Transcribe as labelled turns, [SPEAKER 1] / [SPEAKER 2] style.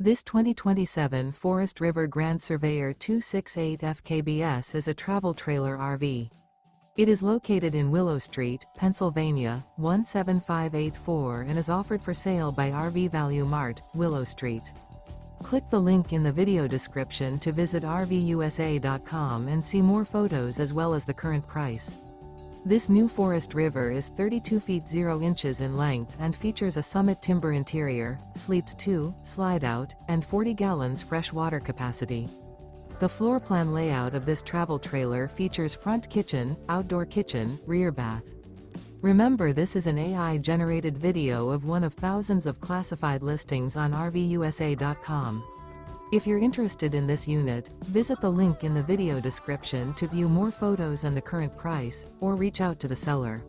[SPEAKER 1] This 2027 Forest River Grand Surveyor 268 FKBS is a travel trailer RV. It is located in Willow Street, Pennsylvania, 17584 and is offered for sale by RV Value Mart, Willow Street. Click the link in the video description to visit RVUSA.com and see more photos as well as the current price. This new Forest River is 32 feet 0 inches in length and features a Summit timber interior, sleeps 2, slide-out, and 40 gallons fresh water capacity. The floor plan layout of this travel trailer features front kitchen, outdoor kitchen, rear bath. Remember, this is an AI-generated video of one of thousands of classified listings on RVUSA.com. If you're interested in this unit, visit the link in the video description to view more photos and the current price, or reach out to the seller.